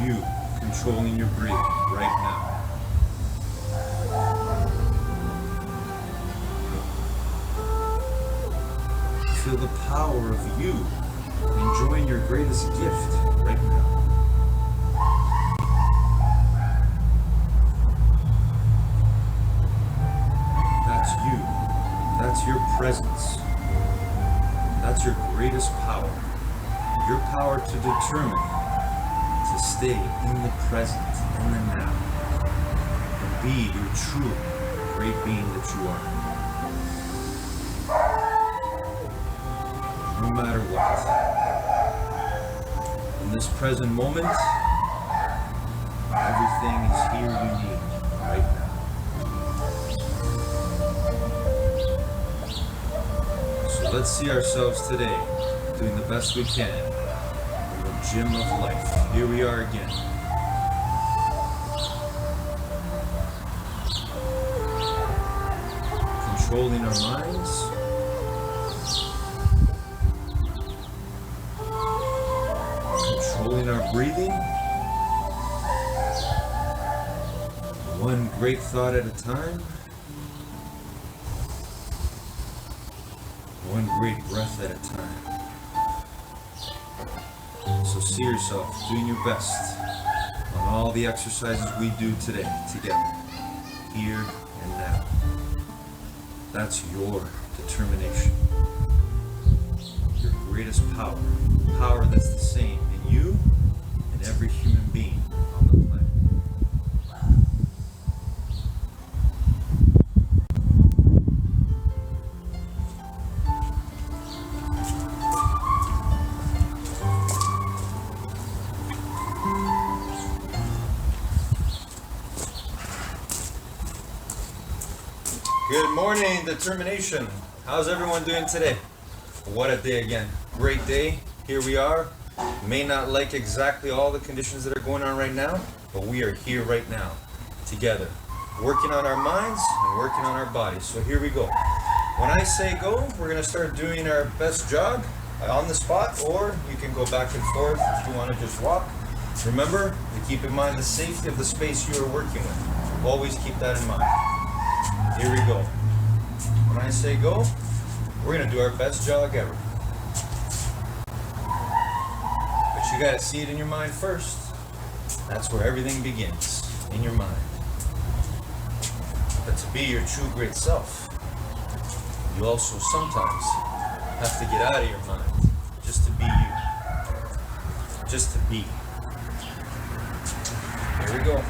you controlling your breathing right now. Feel the power of you enjoying your greatest gift right now. That's you. That's your presence. That's your greatest power. Your power to determine to stay in the present, in the now, and be your true great being that you are. No matter what. In this present moment, everything is here you need right now. So let's see ourselves today doing the best we can in the gym of life. Here we are again. Controlling our minds. Controlling our breathing. One great thought at a time. One great breath at a time. So see yourself doing your best on all the exercises we do today together, here and now. That's your determination. Your greatest power. Power that's the same in you and every human being on the planet. Good morning, determination. How's everyone doing today? What a day again. Great day. Here we are. May not like exactly all the conditions that are going on right now, but we are here right now together, working on our minds and working on our bodies. So here we go. When I say go, we're going to start doing our best jog on the spot, or you can go back and forth if you want to just walk. Remember to keep in mind the safety of the space you are working with. Always keep that in mind. Here we go. When I say go, we're going to do our best jog ever. But you got to see it in your mind first. That's where everything begins, in your mind. But to be your true great self, you also sometimes have to get out of your mind just to be you. Just to be. Here we go.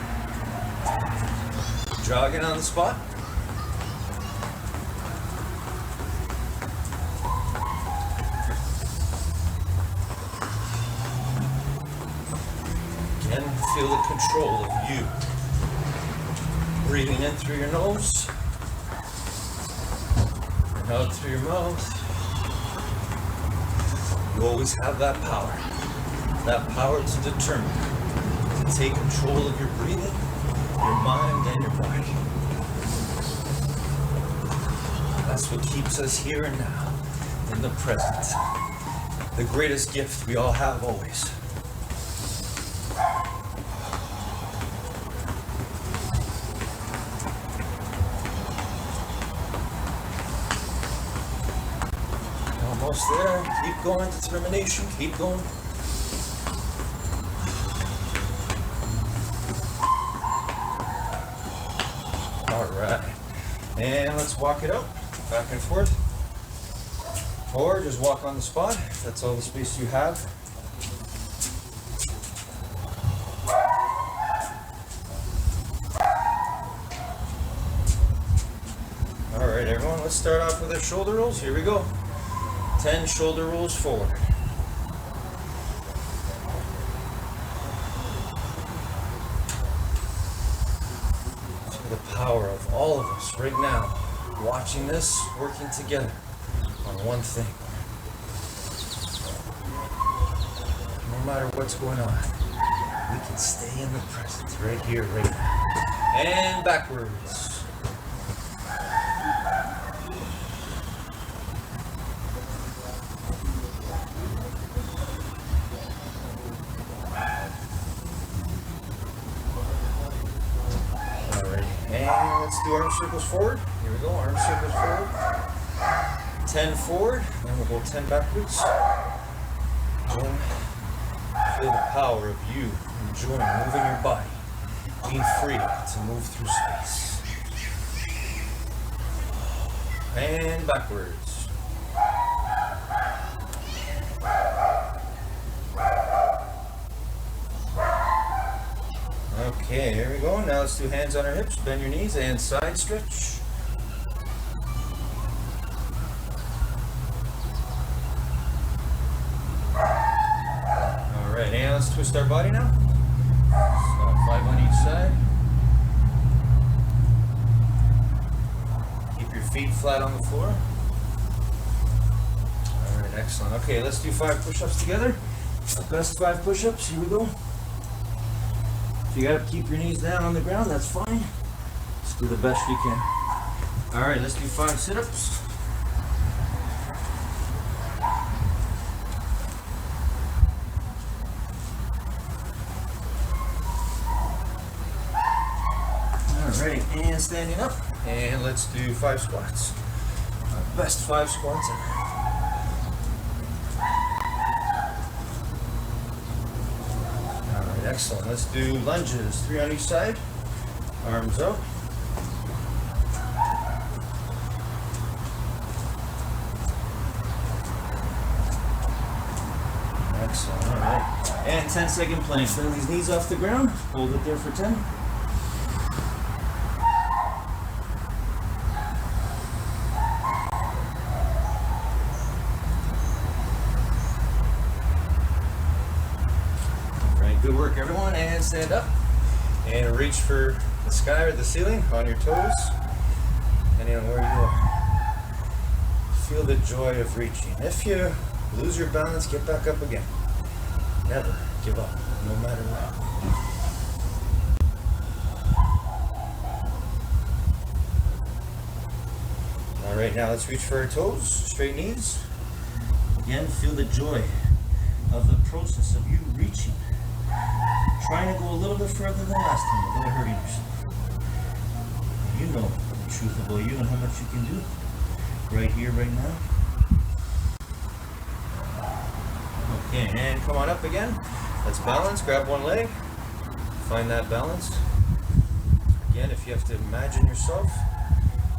Jogging on the spot. Again, feel the control of you. Breathing in through your nose and out through your mouth. You always have that power to determine, to take control of your breathing, your mind, and your body. That's what keeps us here and now, in the present. The greatest gift we all have always. Almost there. Keep going. Determination. Keep going. All right. And let's walk it out. Back and forth. Or just walk on the spot. If that's all the space you have. All right, everyone. Let's start off with our shoulder rolls. Here we go. 10 shoulder rolls forward. So the power of all of us right now, watching this, working together on one thing. No matter what's going on, we can stay in the present, right here, right now. And backwards. do arm circles forward. Here we go, arm circles forward. 10 forward, and we'll go 10 backwards. Enjoy. Feel the power of you enjoying moving your body, being free to move through space. And backwards. Okay, here we go. Now let's do hands on our hips, bend your knees, and side stretch. Alright, and let's twist our body now. So 5 on each side. Keep your feet flat on the floor. Alright, excellent. Okay, let's do 5 push-ups together. Our best 5 push-ups. Here we go. If you gotta keep your knees down on the ground, that's fine. Just do the best you can. Alright, let's do 5 sit-ups. Alright, and standing up. And let's do 5 squats. Our best 5 squats ever. Excellent. Let's do lunges, 3 on each side. Arms up. Excellent. All right. And 10-second plank. Bring these knees off the ground. Hold it there for 10. Good work, everyone, and stand up and reach for the sky or the ceiling on your toes, depending on where you are. Feel the joy of reaching. If you lose your balance, get back up again. Never give up, no matter what. All right, now let's reach for our toes, straight knees. Again, feel the joy of the process of you reaching. Trying to go a little bit further than last time without hurting yourself. You know the truth about you and how much you can do right here, right now. Okay, and come on up again. Let's balance. Grab one leg. Find that balance. Again, if you have to imagine yourself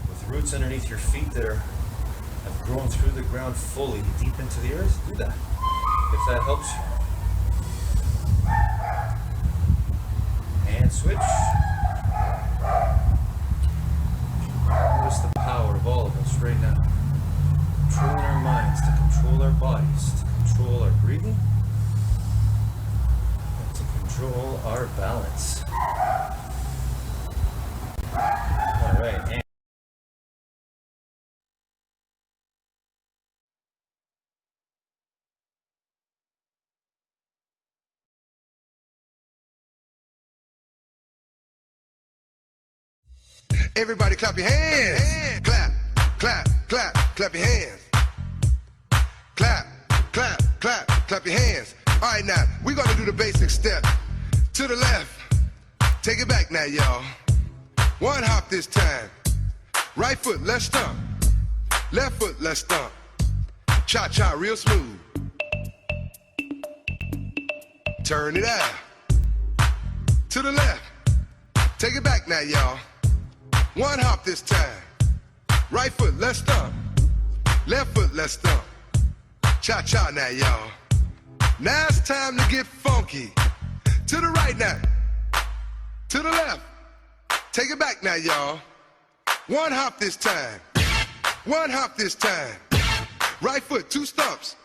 with roots underneath your feet that have grown through the ground fully, deep into the earth, do that. If that helps you. And switch. Notice the power of all of us right now. Controlling our minds, to control our bodies, to control our breathing, and to control our balance. All right. And everybody clap your hands. Clap, clap, clap, clap your hands. Clap, clap, clap, clap your hands. All right, now, we're going to do the basic step. To the left. Take it back now, y'all. One hop this time. Right foot, let's stomp. Left foot, let's stomp. Cha-cha, real smooth. Turn it out. To the left. Take it back now, y'all. One hop this time. Right foot, let's stomp. Left foot, let's stomp. Cha-cha now, y'all. Now it's time to get funky. To the right now. To the left. Take it back now, y'all. One hop this time. One hop this time. Right foot, 2 stumps.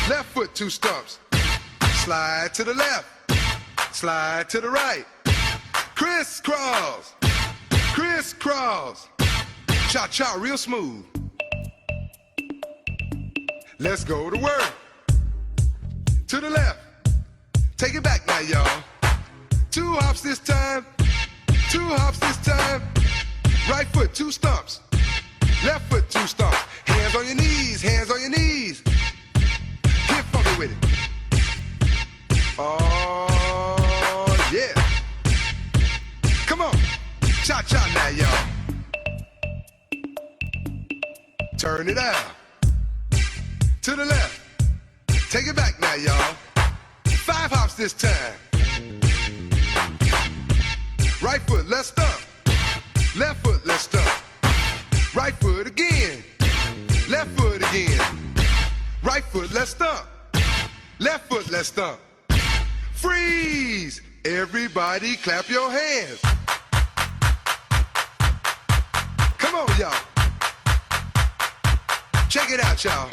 Left foot, 2 stumps. Slide to the left. Slide to the right. Crisscross. Crisscross. Cha-cha, real smooth. Let's go to work. To the left. Take it back now, y'all. 2 hops this time. 2 hops this time. Right foot, 2 stumps. Left foot, 2 stumps. Hands on your knees, hands on your knees. Get funky with it. Oh, yeah. Come on. Cha-cha now, y'all. Turn it out. To the left. Take it back now, y'all. 5 hops this time. Right foot, let's stomp. Left foot, let's stomp. Right foot again. Left foot again. Right foot, let's stomp. Left foot, let's stomp. Freeze! Everybody clap your hands. Come on, y'all. Check it out, y'all.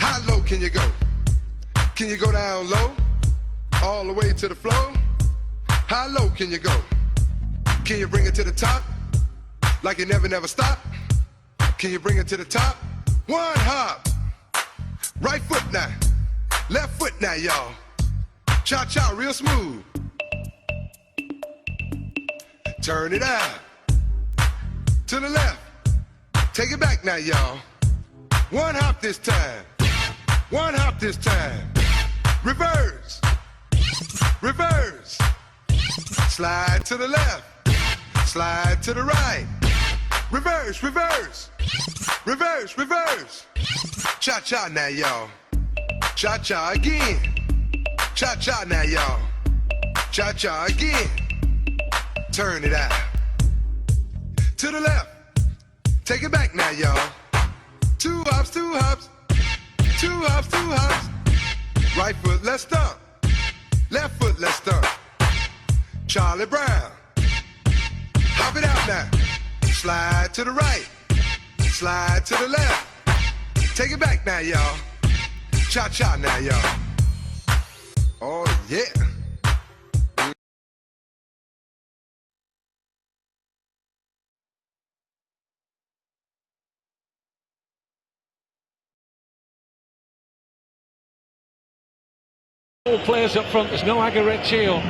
How low can you go? Can you go down low? All the way to the floor? How low can you go? Can you bring it to the top? Like you never stop? Can you bring it to the top? 1 hop. Right foot now. Left foot now, y'all. Cha-cha, real smooth. Turn it out. To the left. Take it back now, y'all. 1 hop this time. 1 hop this time. Reverse. Reverse. Slide to the left. Slide to the right. Reverse, reverse. Reverse, reverse. Cha-cha now, y'all. Cha-cha again. Cha-cha now, y'all. Cha-cha again. Turn it out. To the left. Take it back now, y'all. 2 hops, 2 hops. 2 hops, 2 hops. Right foot, let's stomp. Left foot, let's stomp. Charlie Brown. Hop it out now. Slide to the right. Slide to the left. Take it back now, y'all. Cha-cha now, y'all. Oh, yeah. All players up front, there's no Agareccio.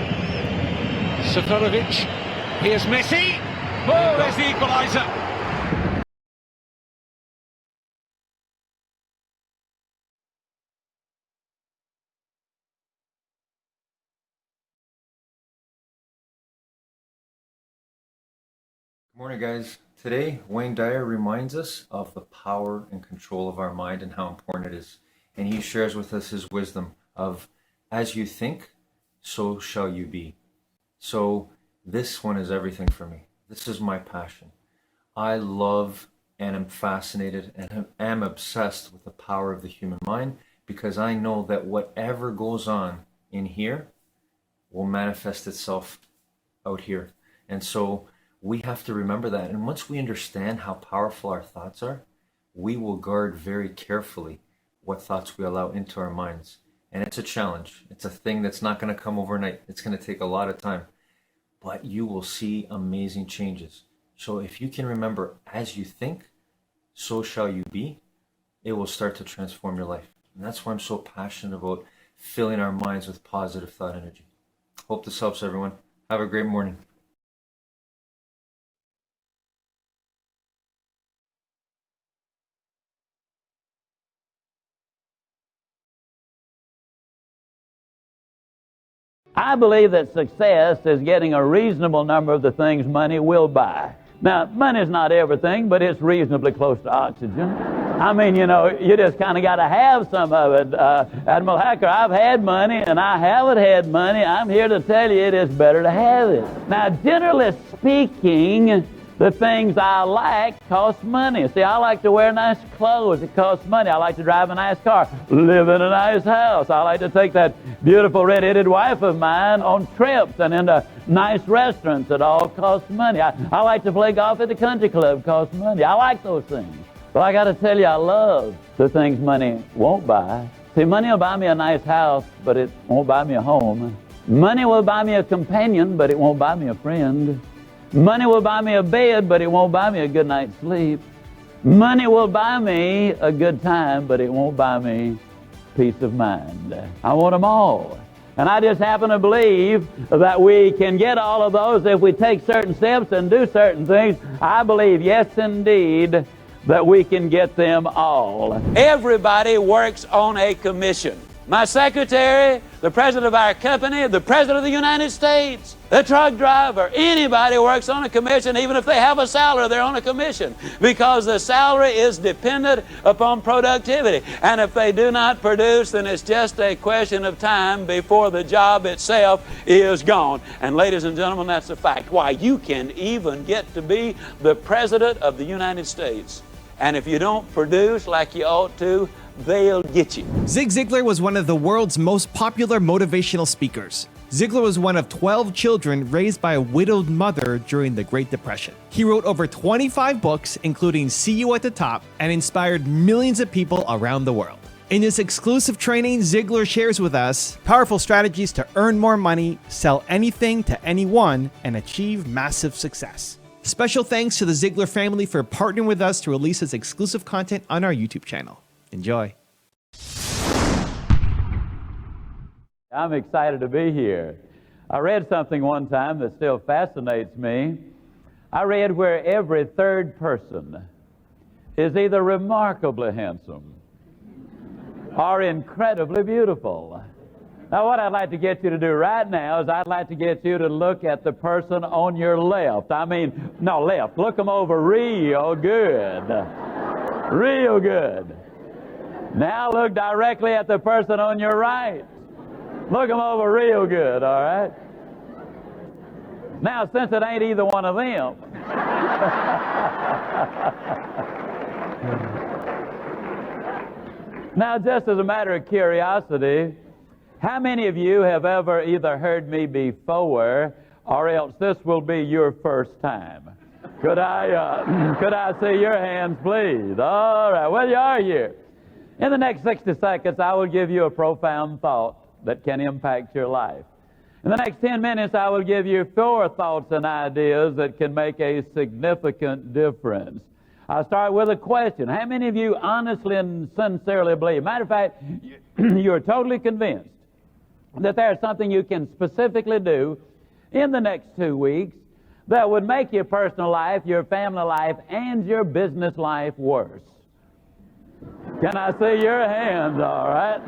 Seferovic, here's Messi. Oh, there's the equaliser. Good morning, guys. Today, Wayne Dyer reminds us of the power and control of our mind and how important it is. And he shares with us his wisdom of, as you think, so shall you be. So this one is everything for me. This is my passion. I love and am fascinated and am obsessed with the power of the human mind, because I know that whatever goes on in here will manifest itself out here. And so we have to remember that. And once we understand how powerful our thoughts are, we will guard very carefully what thoughts we allow into our minds. And it's a challenge. It's a thing that's not going to come overnight. It's going to take a lot of time. But you will see amazing changes. So if you can remember, as you think, so shall you be, it will start to transform your life. And that's why I'm so passionate about filling our minds with positive thought energy. Hope this helps, everyone. Have a great morning. I believe that success is getting a reasonable number of the things money will buy. Now, money's not everything, but it's reasonably close to oxygen. I mean, you know, you just kind of got to have some of it. Admiral Hacker, I've had money and I haven't had money. I'm here to tell you it is better to have it. Now, generally speaking, the things I like cost money. See, I like to wear nice clothes. It costs money. I like to drive a nice car, live in a nice house. I like to take that beautiful red-headed wife of mine on trips and into nice restaurants. It all costs money. I like to play golf at the country club. It costs money. I like those things. But I got to tell you, I love the things money won't buy. See, money will buy me a nice house, but it won't buy me a home. Money will buy me a companion, but it won't buy me a friend. Money will buy me a bed, but it won't buy me a good night's sleep. Money will buy me a good time, but it won't buy me peace of mind. I want them all. And I just happen to believe that we can get all of those if we take certain steps and do certain things. I believe, yes, indeed, that we can get them all. Everybody works on a commission. My secretary the president of our company, the president of the United States, the truck driver, anybody works on a commission. Even if they have a salary, they're on a commission, because the salary is dependent upon productivity. And if they do not produce, then it's just a question of time before the job itself is gone. And ladies and gentlemen, that's a fact. Why, you can even get to be the president of the United States, and if you don't produce like you ought to, they'll get you. Zig Ziglar was one of the world's most popular motivational speakers. Ziglar was one of 12 children raised by a widowed mother during the Great Depression. He wrote over 25 books, including See You at the Top, and inspired millions of people around the world. In this exclusive training, Ziglar shares with us powerful strategies to earn more money, sell anything to anyone, and achieve massive success. Special thanks to the Ziglar family for partnering with us to release this exclusive content on our YouTube channel. Enjoy. I'm excited to be here. I read something one time that still fascinates me. I read where every third person is either remarkably handsome or incredibly beautiful. Now, what I'd like to get you to do right now is I'd like to get you to look at the person on your left. Left. Look them over real good. Real good. Now look directly at the person on your right. Look them over real good, all right? Now, since it ain't either one of them, now, just as a matter of curiosity, how many of you have ever either heard me before or else this will be your first time? Could I see your hands, please? All right, well, you are here. In the next 60 seconds, I will give you a profound thought that can impact your life. In the next 10 minutes, I will give you 4 thoughts and ideas that can make a significant difference. I'll start with a question. How many of you honestly and sincerely believe, matter of fact, you're totally convinced that there's something you can specifically do in the next 2 weeks that would make your personal life, your family life, and your business life worse? Can I see your hands, all right?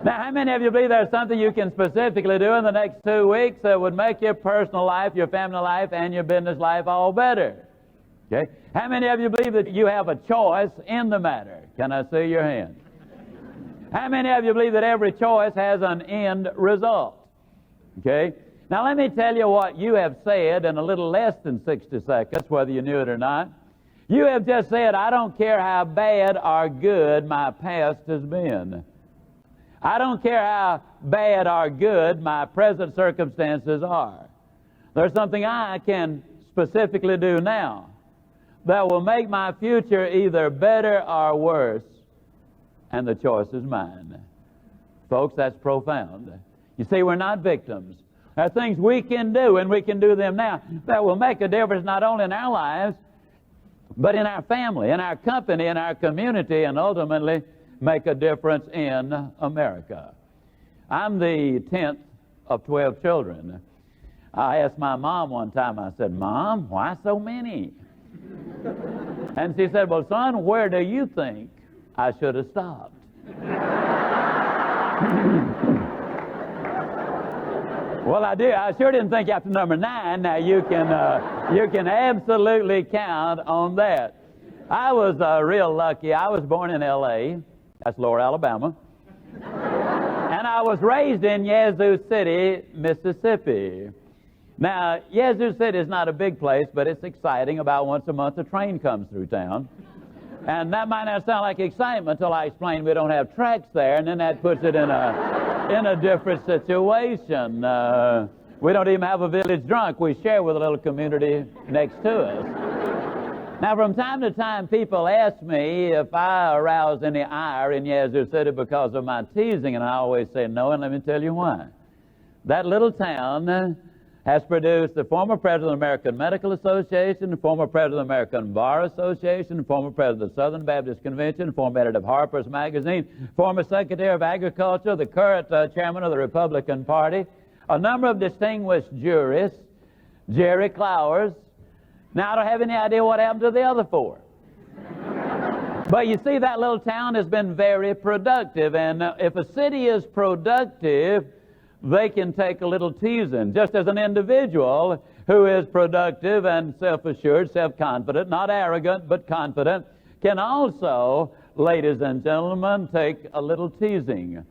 Now, how many of you believe there's something you can specifically do in the next 2 weeks that would make your personal life, your family life, and your business life all better? Okay? How many of you believe that you have a choice in the matter? Can I see your hand? How many of you believe that every choice has an end result? Okay? Now, let me tell you what you have said in a little less than 60 seconds, whether you knew it or not. You have just said, I don't care how bad or good my past has been. I don't care how bad or good my present circumstances are. There's something I can specifically do now that will make my future either better or worse, and the choice is mine. Folks, that's profound. You see, we're not victims. There are things we can do, and we can do them now, that will make a difference not only in our lives, but in our family, in our company, in our community, and ultimately make a difference in America. I'm the 10th of 12 children. I asked my mom one time, I said, Mom, why so many? And she said, well, son, where do you think I should have stopped? Well, I did. I sure didn't think after number 9. Now you can absolutely count on that. I was real lucky. I was born in L.A. That's Lower Alabama. And I was raised in Yazoo City, Mississippi. Now, Yazoo City is not a big place, but it's exciting. About once a month, a train comes through town. And that might not sound like excitement until I explain we don't have tracks there, and then that puts it in a different situation. We don't even have a village drunk. We share with a little community next to us. Now, from time to time, people ask me if I arouse any ire in Yazoo City because of my teasing, and I always say no, and let me tell you why. That little town has produced the former president of the American Medical Association, the former president of the American Bar Association, the former president of the Southern Baptist Convention, former editor of Harper's Magazine, former secretary of Agriculture, the current chairman of the Republican Party, a number of distinguished jurists, Jerry Clowers. Now, I don't have any idea what happened to the other 4. But you see, that little town has been very productive, and if a city is productive, they can take a little teasing. Just as an individual who is productive and self-assured, self-confident, not arrogant, but confident, can also, ladies and gentlemen, take a little teasing.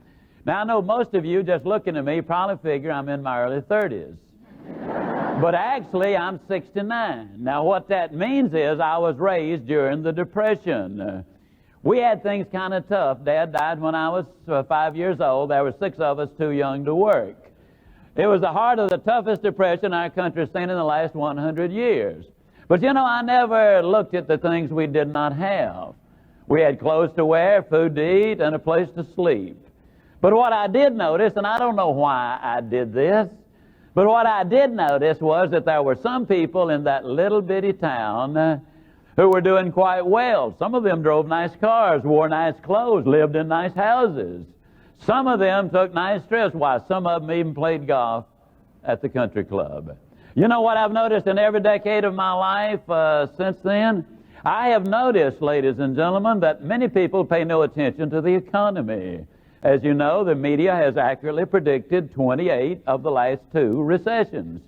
Now, I know most of you just looking at me probably figure I'm in my early 30s. But actually, I'm 69. Now, what that means is I was raised during the Depression. We had things kind of tough. Dad died when I was 5 years old. There were 6 of us too young to work. It was the heart of the toughest depression our country has seen in the last 100 years. But you know, I never looked at the things we did not have. We had clothes to wear, food to eat, and a place to sleep. But what I did notice, and I don't know why I did this, but what I did notice was that there were some people in that little bitty town who were doing quite well. Some of them drove nice cars, wore nice clothes, lived in nice houses. Some of them took nice trips. Why, some of them even played golf at the country club. You know what I've noticed in every decade of my life since then? I have noticed, ladies and gentlemen, that many people pay no attention to the economy. As you know, the media has accurately predicted 28 of the last 2 recessions.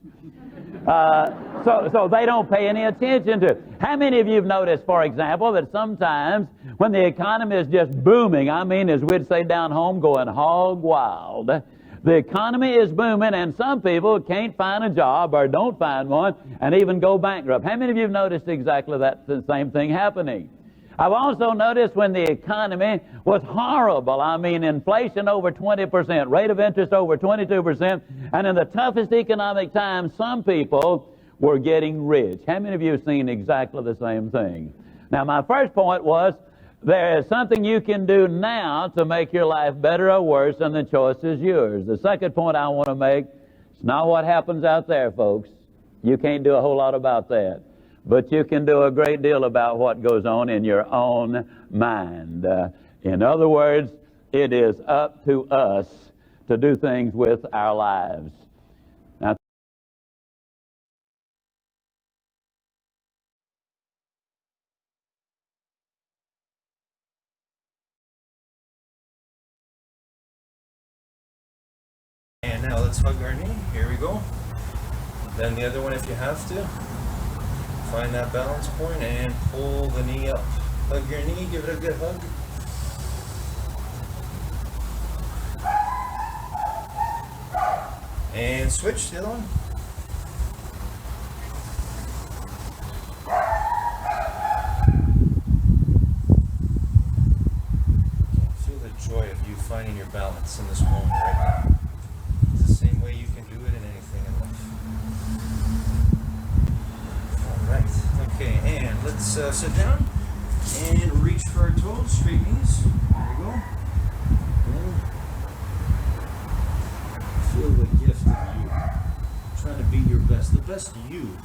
So they don't pay any attention to it. How many of you have noticed, for example, that sometimes when the economy is just booming, I mean, as we'd say down home, going hog wild, the economy is booming and some people can't find a job or don't find one and even go bankrupt. How many of you have noticed exactly that the same thing happening? I've also noticed when the economy was horrible, I mean inflation over 20%, rate of interest over 22%, and in the toughest economic times, some people were getting rich. How many of you have seen exactly the same thing? Now, my first point was there is something you can do now to make your life better or worse, and the choice is yours. The second point I want to make, it's not what happens out there, folks. You can't do a whole lot about that. But you can do a great deal about what goes on in your own mind. In other words, it is up to us to do things with our lives. Now, And now let's hug our knee. Here we go. Then the other one if you have to. Find that balance point and pull the knee up. Hug your knee, give it a good hug. And switch the other one. Feel the joy of you finding your balance in this moment right now. It's the same way you can do it in anything in life. Right. Okay, and let's sit down and reach for our toes, straight knees. There we go. And feel the gift of you. Trying to be your best. The best you.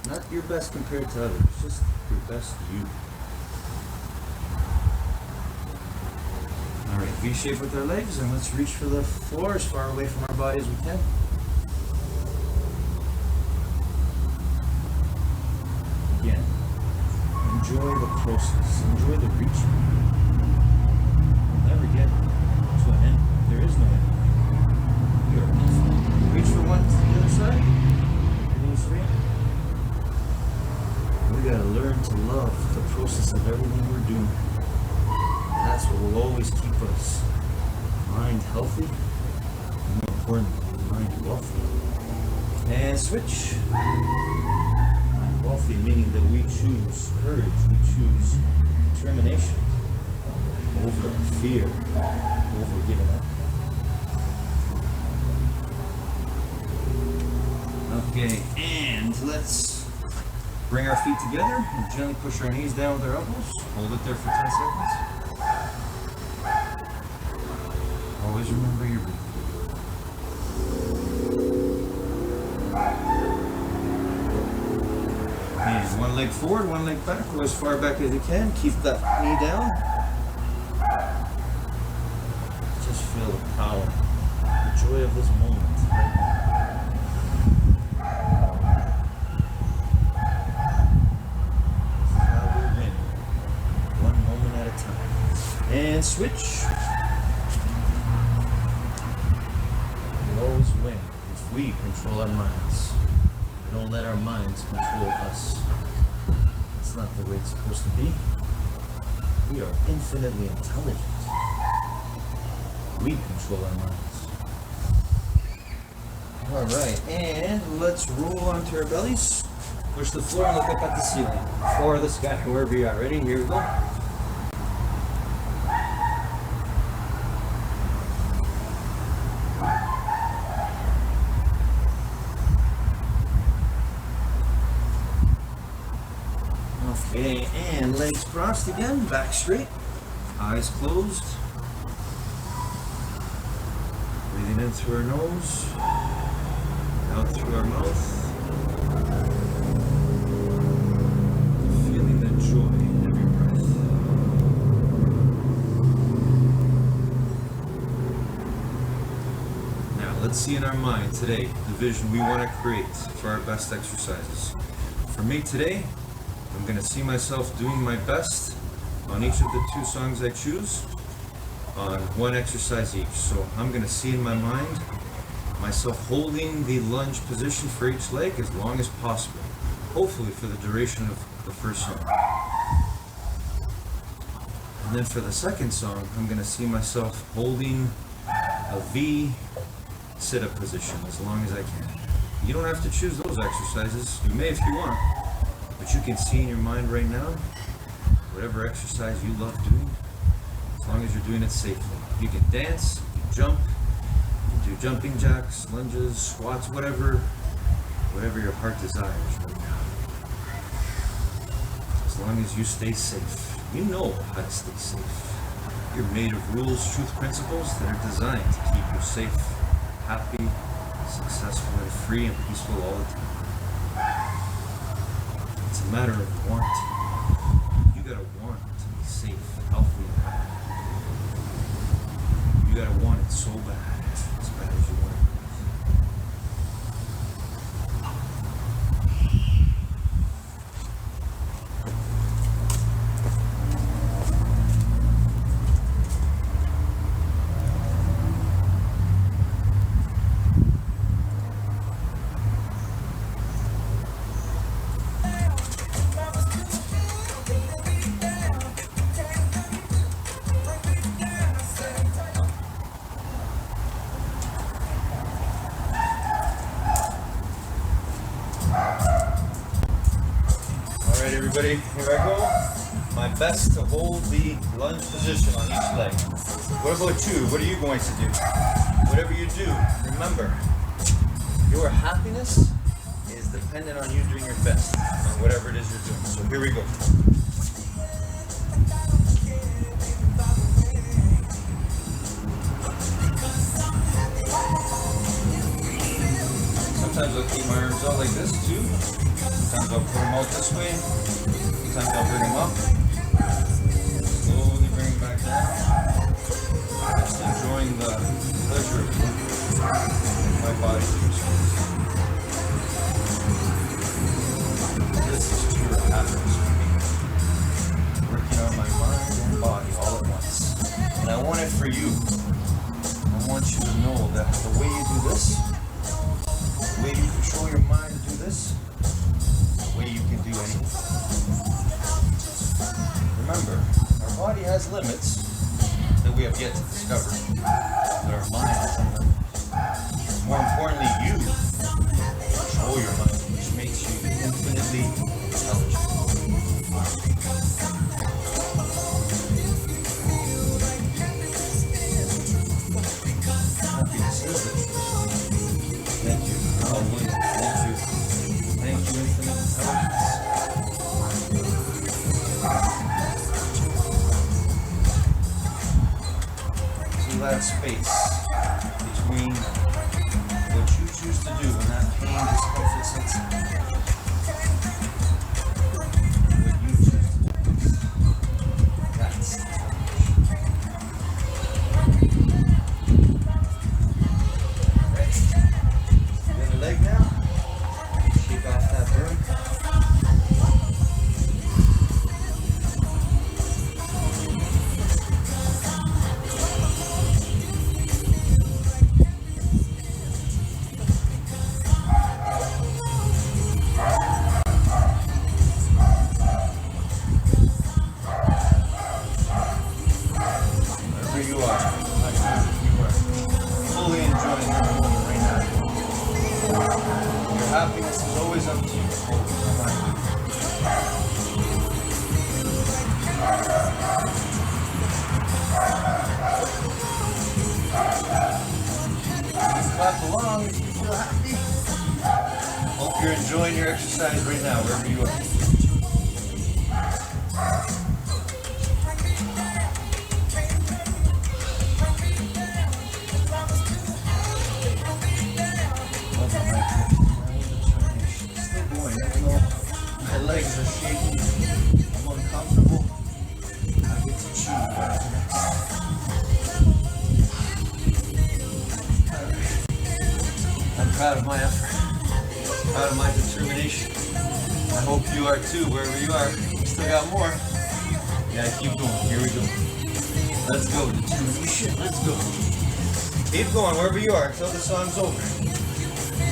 Not your best compared to others. Just your best you. Alright, V shape with our legs, and let's reach for the floor as far away from our body as we can. Again, enjoy the process, enjoy the reaching. You'll never get to an end. There is no end. You're infinite. Reach for one to the other side. Release three. We gotta learn to love the process of everything we're doing. That's what will always keep us mind healthy, and more importantly, mind wealthy. And switch. Wealthy meaning that we choose courage, we choose determination over fear, over giving up. Okay, and let's bring our feet together and gently push our knees down with our elbows. Hold it there for 10 seconds. Always remember your breathing. And one leg forward, one leg back. Go as far back as you can. Keep that knee down. Just feel the power, the joy of this moment right now. This is how we win. One moment switch. We'll always win if we control our minds. We don't let our minds control us. It's not the way it's supposed to be. We are infinitely intelligent. We control our minds. Alright, and let's roll onto our bellies. Push the floor and look up at the ceiling. Or the sky, wherever you are. Ready? Here we go. Okay, and legs crossed again, back straight, eyes closed. Breathing in through our nose, out through our mouth. Feeling the joy in every breath. Now, let's see in our mind today the vision we want to create for our best exercises. For me today, I'm going to see myself doing my best on each of the 2 songs I choose on 1 exercise each. So I'm going to see in my mind myself holding the lunge position for each leg as long as possible, hopefully for the duration of the first song. And then for the second song, I'm going to see myself holding a V sit-up position as long as I can. You don't have to choose those exercises. You may if you want. But you can see in your mind right now, whatever exercise you love doing, as long as you're doing it safely. You can dance, you can jump, you can do jumping jacks, lunges, squats, whatever your heart desires right now. As long as you stay safe. You know how to stay safe. You're made of rules, truth, principles that are designed to keep you safe, happy, successful, and free and peaceful all the time. It's a matter of want. You gotta want to be safe, healthy, and happy. You gotta want it so bad, as bad as you want it. Alright everybody, here I go. My best to hold the lunge position on each leg. What about you? What are you going to do? Whatever you do, remember, your happiness is dependent on you doing your best on whatever it is you're doing. So here we go. Sometimes I'll keep my arms out like this too. Sometimes I'll put them out this way. Sometimes I'll bring them up. Slowly bring them back down. Just enjoying the pleasure of my body. This is pure happiness for me. Working on my mind and body all at once. And I want it for you. I want you to know that the way you do this, the way you control your mind to do this, the way you can do anything. Remember, our body has limits that we have yet to discover, but our mind has unlimited. More importantly, you control your mind, which makes you infinitely intelligent. Happiness is the truth. Thank you. Hallelujah. Thank you. Thank you, infinite intelligence. See that space between what you choose to do when that pain, discomfort sets in. What you choose to do. That's the the other leg now. Shake off that burn. happiness is always up to you. Clap along if you feel happy. Hope you're enjoying your exercise right now, wherever you are. Still going, even though my legs are shaking, I'm uncomfortable. I get to choose what's next. I'm proud of my effort, proud of my determination. I hope you are too, wherever you are. We still got more. Yeah, keep going. Here we go. Let's go, determination. Let's go. Keep going wherever you are until the song's over.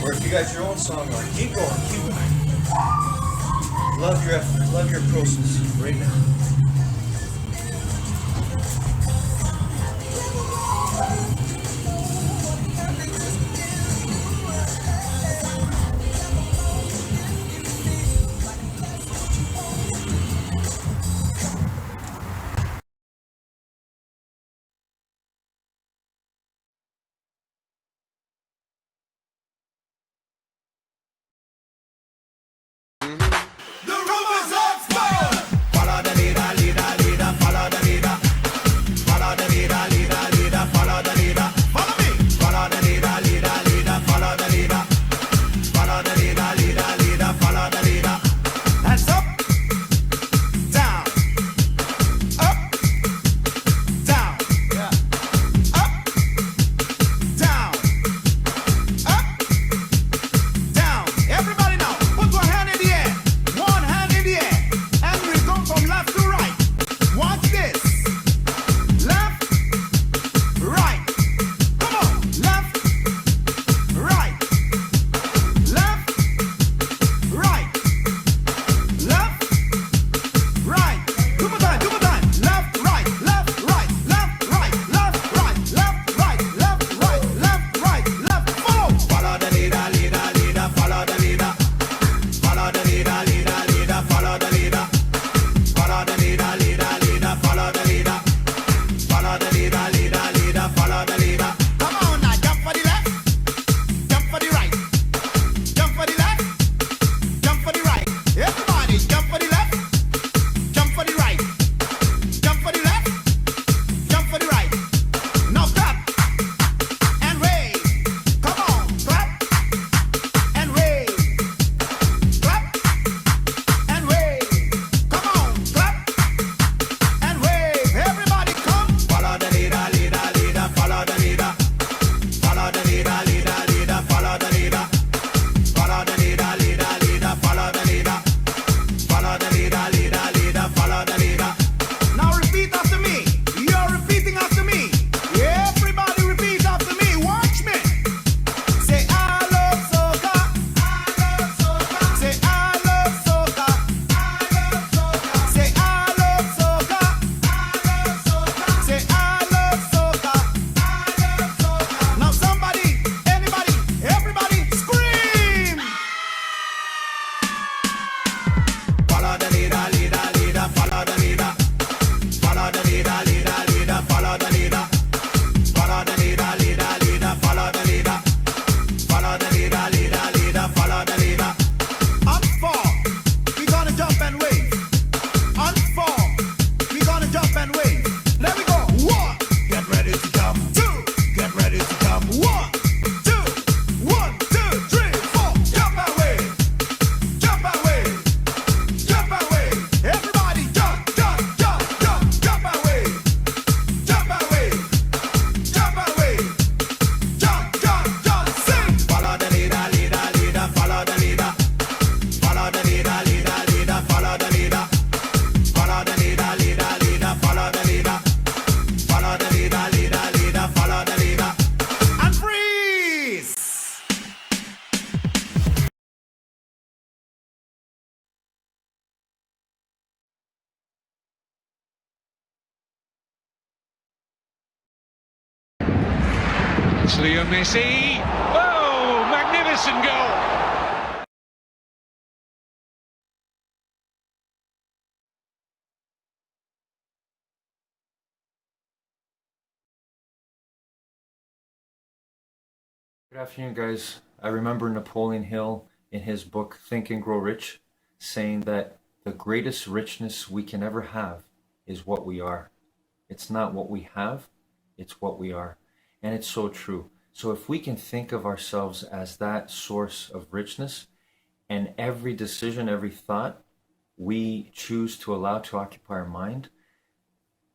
Or if you got your own song on, keep going, keep going. Love your effort, love your process right now. The room is on fire. Follow the leader, leader, leader. Follow the leader. Follow the leader, leader, leader. Follow the leader. Follow me. Follow the leader, leader, leader. Follow the leader. Follow the leader, leader, leader. Follow the leader. Hands up, down, up, down, up, down, up, down. Everybody now, put one hand in the air. One hand in the air. And we go from left to right. Watch this. Left, right. Come on. Left, right. Left, right. Left, right. Two more time, two more time. Left, right, left, right, left, right, left, right, left, right, left, right, left, right, left. Follow. Follow the leader, leader, leader. Follow the leader. Follow the leader, leader, leader. Follow the leader. Follow the leader, leader, leader. Follow the leader. Follow the leader, leader, leader. Follow the leader. Come on now, jump for the left, jump for the right, jump for the left, jump for the right. Everybody, jump for the left, jump for the right, jump for the left, jump for the right. Now clap and wave. Come on, clap and wave. Clap and wave. Come on, clap and wave. Everybody come. Follow the leader, leader, leader. Follow the leader. Follow the leader, leader, leader. Follow the leader. Follow the leader, leader, leader. Follow the leader. Follow the leader, leader, leader. Follow the leader. Now repeat after me. You're repeating after me. Everybody repeat after me. Watch me. Say I love soca. I love soca. Say I love soca. I love soca. Say I love soca. I love soca. Say I love soca. I love soca. Now somebody, anybody, everybody scream. Follow the leader, leader, leader. Follow the leader. Follow the leader, leader, leader. Follow the leader. Follow the leader, leader, leader. Follow the leader. Follow the leader, leader, leader. Follow the leader. On four, we gonna jump and wave. On four, we gonna jump and wave. Let me go. One, get ready to jump. Two, get ready to jump. One, two, 3, 4. Jump and wave. Jump and wave. Jump and wave. Everybody jump, jump, jump, jump, jump and wave. Jump and wave. Jump and wave. Jump, jump, jump, sing. Follow the leader, leader, leader. Follow the leader. Follow the leader, leader, leader. Follow the leader. Follow the leader, leader, leader. Follow the leader. Follow the leader, leader, leader. Follow the leader. And freeze. It's Leo Messi. Oh, magnificent goal. Good afternoon, guys. I remember Napoleon Hill in his book Think and Grow Rich saying that the greatest richness we can ever have is what we are. It's not what we have, it's what we are. And it's so true. So if we can think of ourselves as that source of richness, and every decision, every thought we choose to allow to occupy our mind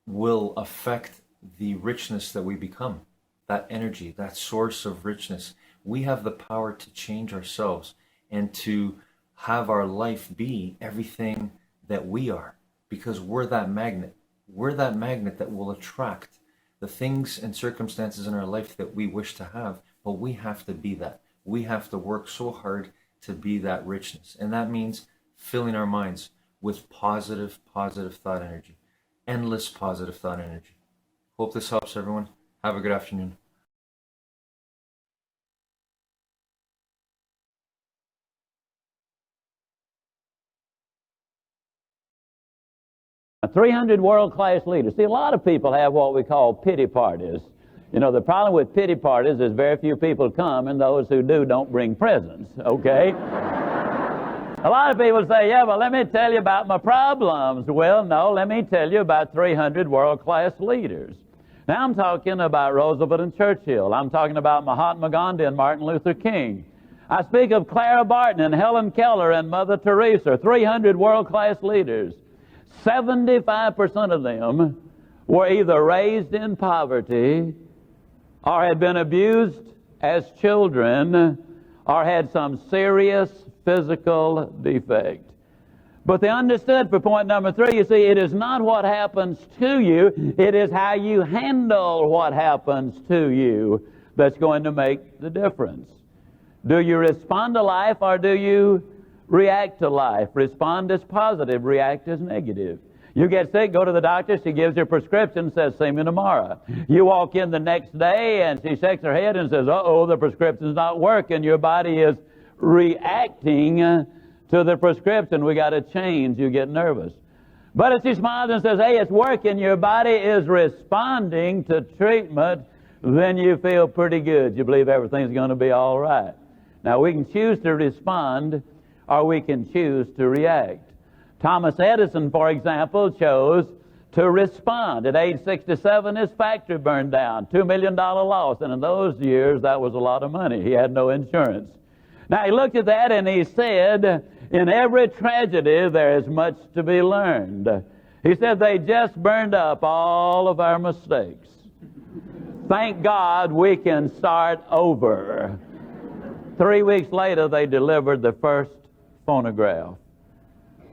will affect the richness that we become, that energy, that source of richness. We have the power to change ourselves and to have our life be everything that we are, because we're that magnet. We're that magnet that will attract the things and circumstances in our life that we wish to have, but we have to be that. We have to work so hard to be that richness. And that means filling our minds with positive thought energy, endless positive thought energy. Hope this helps everyone. Have a good afternoon. Now, 300 world-class leaders. See, a lot of people have what we call pity parties. You know, the problem with pity parties is very few people come, and those who do don't bring presents, okay? A lot of people say, yeah, well, let me tell you about my problems. Well, no, let me tell you about 300 world-class leaders. Now, I'm talking about Roosevelt and Churchill. I'm talking about Mahatma Gandhi and Martin Luther King. I speak of Clara Barton and Helen Keller and Mother Teresa, 300 world-class leaders. 75% of them were either raised in poverty or had been abused as children or had some serious physical defect. But they understood, for point number 3, you see, it is not what happens to you, it is how you handle what happens to you that's going to make the difference. Do you respond to life or do you react to life? Respond is positive, react is negative. You get sick, go to the doctor, she gives you a prescription, says, see me tomorrow. You walk in the next day and she shakes her head and says, uh-oh, the prescription's not working. Your body is reacting to the prescription. We got to change. You get nervous. But if she smiles and says, hey, it's working, your body is responding to treatment, then you feel pretty good. You believe everything's going to be all right. Now, we can choose to respond or we can choose to react. Thomas Edison, for example, chose to respond. At age 67, his factory burned down, $2 million loss. And in those years, that was a lot of money. He had no insurance. Now, he looked at that and he said, in every tragedy, there is much to be learned. He said, they just burned up all of our mistakes. Thank God we can start over. 3 weeks later, they delivered the first phonograph.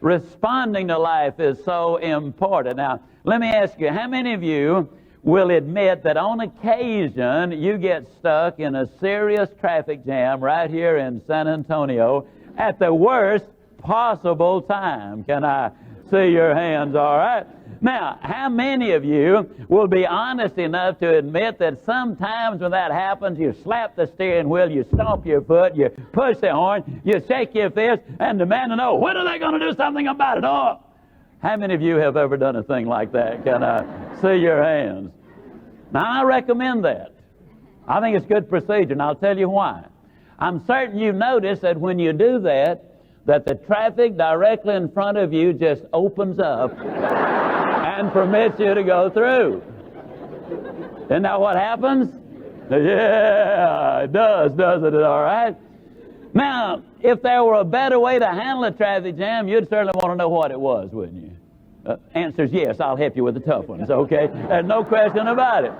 Responding to life is so important. Now, let me ask you, how many of you will admit that on occasion you get stuck in a serious traffic jam right here in San Antonio at the worst possible time? Can I see your hands, all right? Now, how many of you will be honest enough to admit that sometimes when that happens, you slap the steering wheel, you stomp your foot, you push the horn, you shake your fist, and demand to know, when are they going to do something about it? Oh, how many of you have ever done a thing like that? Can I see your hands? Now, I recommend that. I think it's good procedure, and I'll tell you why. I'm certain you've noticed that when you do that the traffic directly in front of you just opens up and permits you to go through. Isn't that what happens? Yeah, it does, doesn't it? All right? Now, if there were a better way to handle a traffic jam, you'd certainly want to know what it was, wouldn't you? Answer's yes, I'll help you with the tough ones, okay? There's no question about it.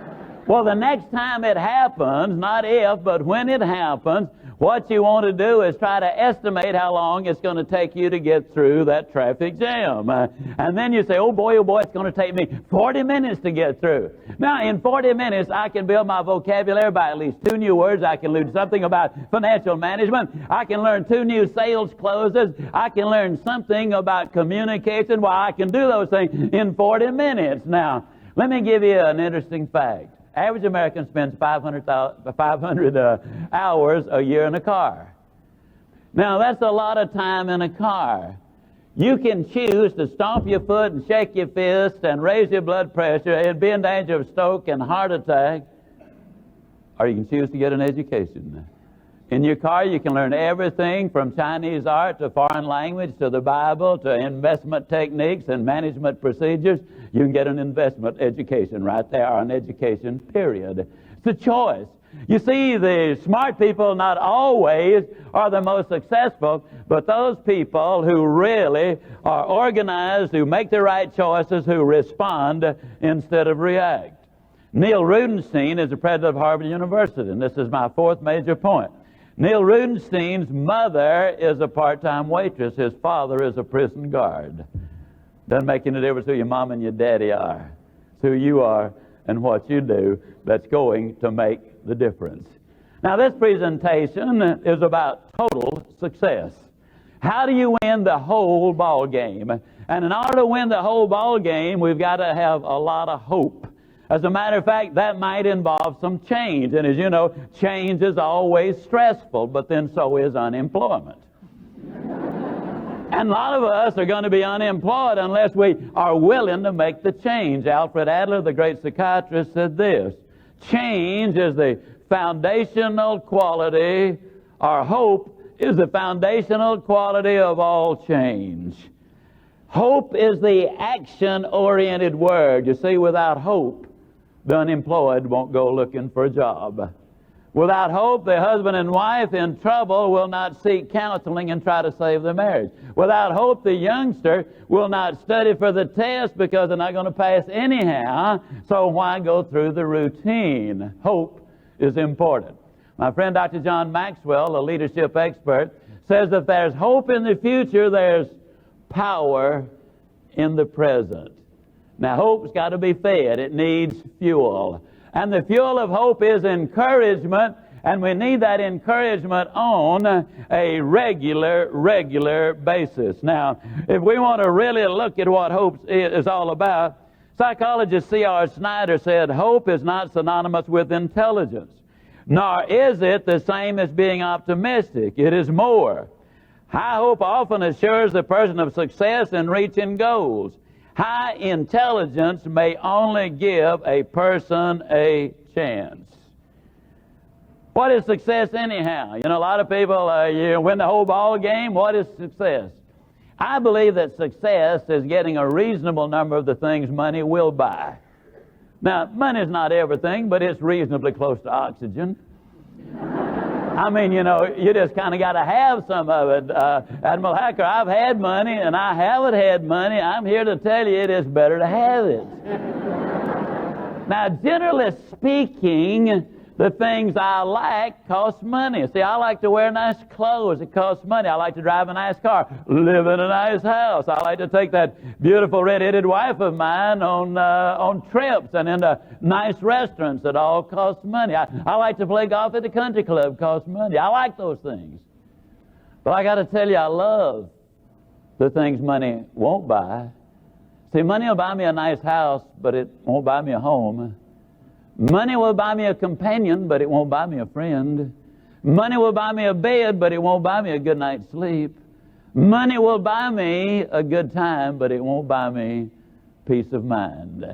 Well, the next time it happens, not if, but when it happens, what you want to do is try to estimate how long it's going to take you to get through that traffic jam. And then you say, oh boy, it's going to take me 40 minutes to get through. Now, in 40 minutes, I can build my vocabulary by at least 2 new words. I can learn something about financial management. I can learn 2 new sales closes. I can learn something about communication. Well, I can do those things in 40 minutes. Now, let me give you an interesting fact. Average American spends 500 hours a year in a car. Now, that's a lot of time in a car. You can choose to stomp your foot and shake your fist and raise your blood pressure and be in danger of stroke and heart attack. or you can choose to get an education. In your car, you can learn everything from Chinese art to foreign language to the Bible to investment techniques and management procedures. You can get an investment education right there, or an education, period. It's a choice. You see, the smart people not always are the most successful, but those people who really are organized, who make the right choices, who respond instead of react. Neil Rudenstein is the president of Harvard University, and this is my fourth major point. Neil Rudenstein's mother is a part-time waitress. His father is a prison guard. Doesn't make any difference who your mom and your daddy are. It's who you are and what you do that's going to make the difference. Now, this presentation is about total success. How do you win the whole ball game? And in order to win the whole ball game, we've got to have a lot of hope. As a matter of fact, that might involve some change. And as you know, change is always stressful, but then so is unemployment. And a lot of us are going to be unemployed unless we are willing to make the change. Alfred Adler, the great psychiatrist, said this: change is the foundational quality, or hope is the foundational quality of all change. Hope is the action-oriented word. You see, without hope, the unemployed won't go looking for a job. Without hope, the husband and wife in trouble will not seek counseling and try to save the marriage. Without hope, the youngster will not study for the test because they're not going to pass anyhow, so why go through the routine? Hope is important. My friend Dr. John Maxwell, a leadership expert, says if there's hope in the future, there's power in the present. Now, hope's got to be fed. It needs fuel. And the fuel of hope is encouragement, and we need that encouragement on a regular basis. Now, if we want to really look at what hope is all about, psychologist C.R. Snyder said, hope is not synonymous with intelligence, nor is it the same as being optimistic. It is more. High hope often assures the person of success in reaching goals. High intelligence may only give a person a chance. What is success anyhow? You know, a lot of people, you win the whole ball game. What is success? I believe that success is getting a reasonable number of the things money will buy. Now, money is not everything, but it's reasonably close to oxygen. I mean, you know, you just kind of got to have some of it. Admiral Hacker, I've had money and I haven't had money. I'm here to tell you it is better to have it. Now, generally speaking, the things I like cost money. See, I like to wear nice clothes. It costs money. I like to drive a nice car, live in a nice house. I like to take that beautiful red-headed wife of mine on trips and into nice restaurants that all cost money. I like to play golf at the country club. Costs money. I like those things. But I got to tell you, I love the things money won't buy. See, money will buy me a nice house, but it won't buy me a home. Money will buy me a companion, but it won't buy me a friend. Money will buy me a bed, but it won't buy me a good night's sleep. Money will buy me a good time, but it won't buy me peace of mind.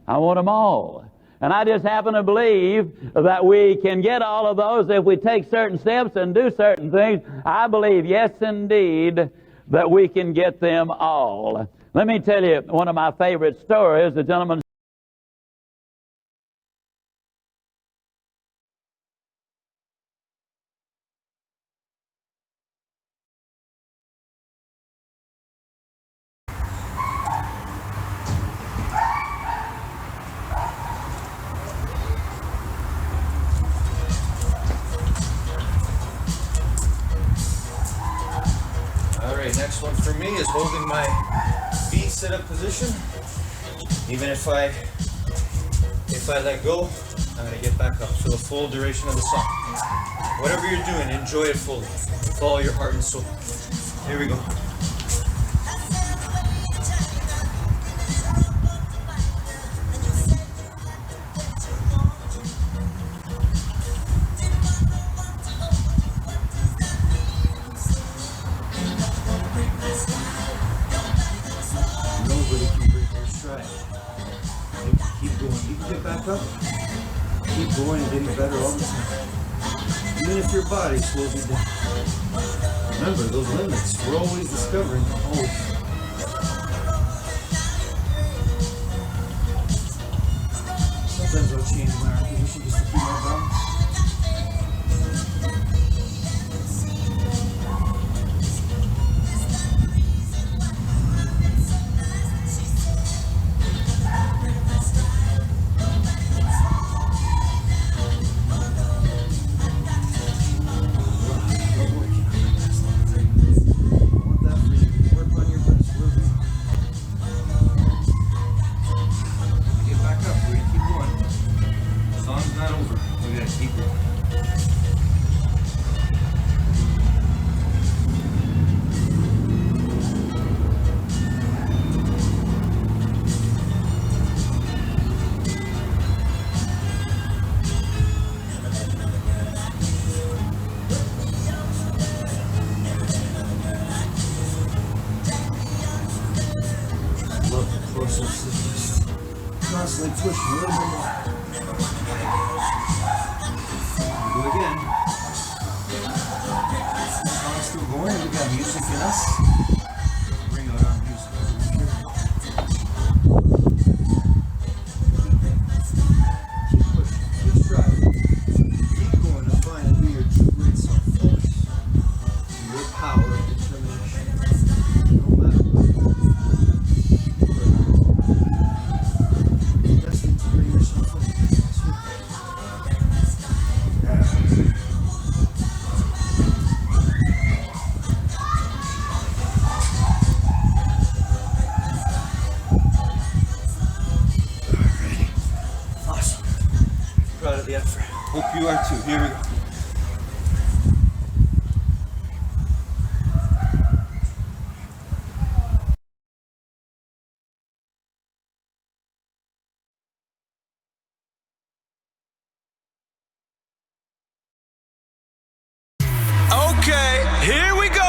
I want them all. And I just happen to believe that we can get all of those if we take certain steps and do certain things. I believe, yes, indeed, that we can get them all. Let me tell you one of my favorite stories. The gentleman next one for me is holding my feet sit-up position. Even if I let go, I'm going to get back up. So the full duration of the song. Whatever you're doing, enjoy it fully. Follow your heart and soul. Here we go. Nobody can break your stride. Keep going. You can get back up. Keep keep going and getting better all the time. Even if your body slows you down. Remember, those limits, we're always discovering, always. Sometimes I'll change my arm position just to keep my balance. Constantly pushing a little bit more. Go again. Song's still going. We got music in us. Bring out our music over here. Keep pushing. Just drive. Keep going to find and do your true great self-focus. Your power of determination. No matter what. Proud of the effort. Hope you are too. Here we go. Okay, here we go.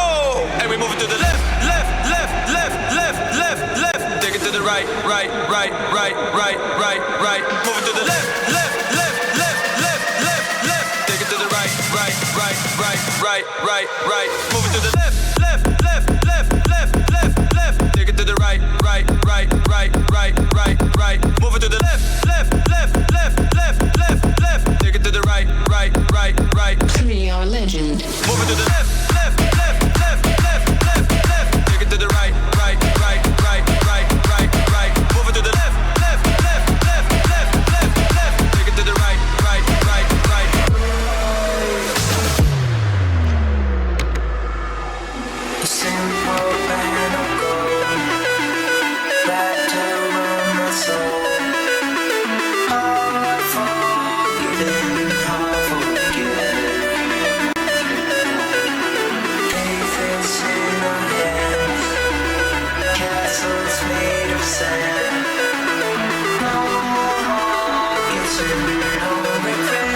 And we move it to the left, left, left, left, left, left, left. Take it to the right, right, right, right, right, right, right. Move it to the left, left, left, left, left, left, left. Take it to the right, right, right, right, right, right, right. Move it to the left, left, left, left, left, left, left. Take it to the right, right, right, right, right, right, right. Move it to the left, left, left, left, left, left, left. Take it to the right, right, right, right. 3-hour legend. Move it to the left, left, left, left, left, left, left. Take it to the right, right, right, right, right, right, right. Move it to the left, left, left, left, left, left, left. Take it to the right, right, right, right. A simple band of gold, battle on my soul. Hard forgiven, hard forgiven. Faith is in our hands, castles made of sand. No more guessing, no regrets.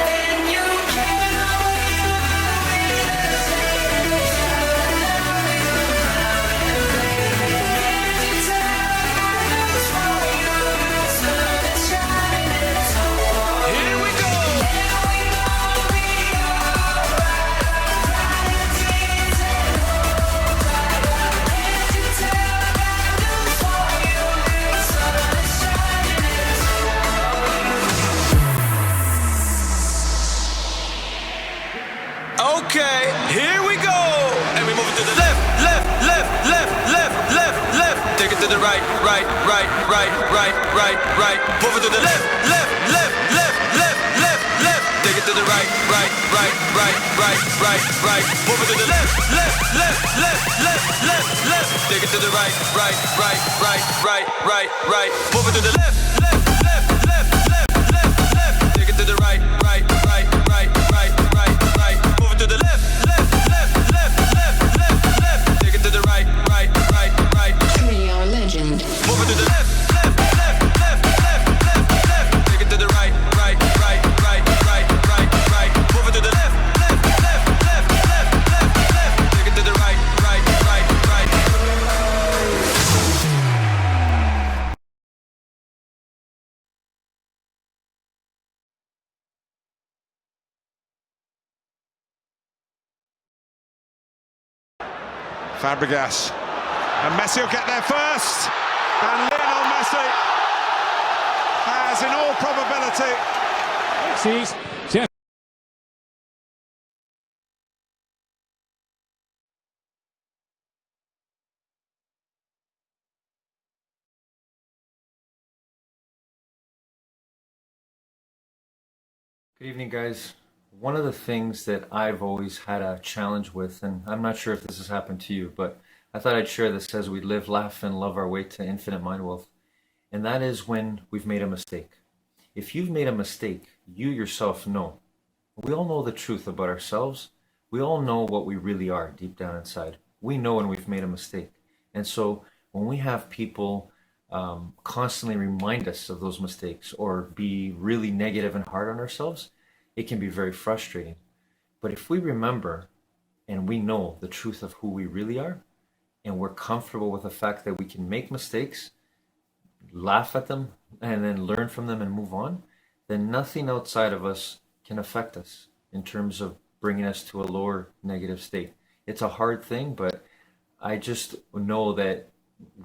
And you can't Here we go. Okay, here we go. And we move it to the left, left, left, left, left, left, left. Take it to the right, right, right, right, right, right, right. Move it to the left, left, left, left, left, left, left. Take it to the right, right, right, right, right, right, right. Move it to the left, left, left, left, left, left, left. Take it to the right, right, right, right, right, right, right. Move it to the left, left, left, left, left, left, left. Take it to the right, right, right, right, right, right, right. Move it to the left, left, left, left, left, left, left. Take it to the right, right, right, right. 3-hour legend. Move it to the left. Fabregas. And Messi will get there first. And Lionel Messi has, in all probability, Good evening, guys. One of the things that I've always had a challenge with, and I'm not sure if this has happened to you, but I thought I'd share this as we live, laugh, and love our way to infinite mind wealth. And that is when we've made a mistake. If you've made a mistake, you yourself know. We all know the truth about ourselves. We all know what we really are deep down inside. We know when we've made a mistake. And so when we have people constantly remind us of those mistakes or be really negative and hard on ourselves, it can be very frustrating. But if we remember and we know the truth of who we really are, and we're comfortable with the fact that we can make mistakes, laugh at them, and then learn from them and move on, then nothing outside of us can affect us in terms of bringing us to a lower negative state. It's a hard thing, but I just know that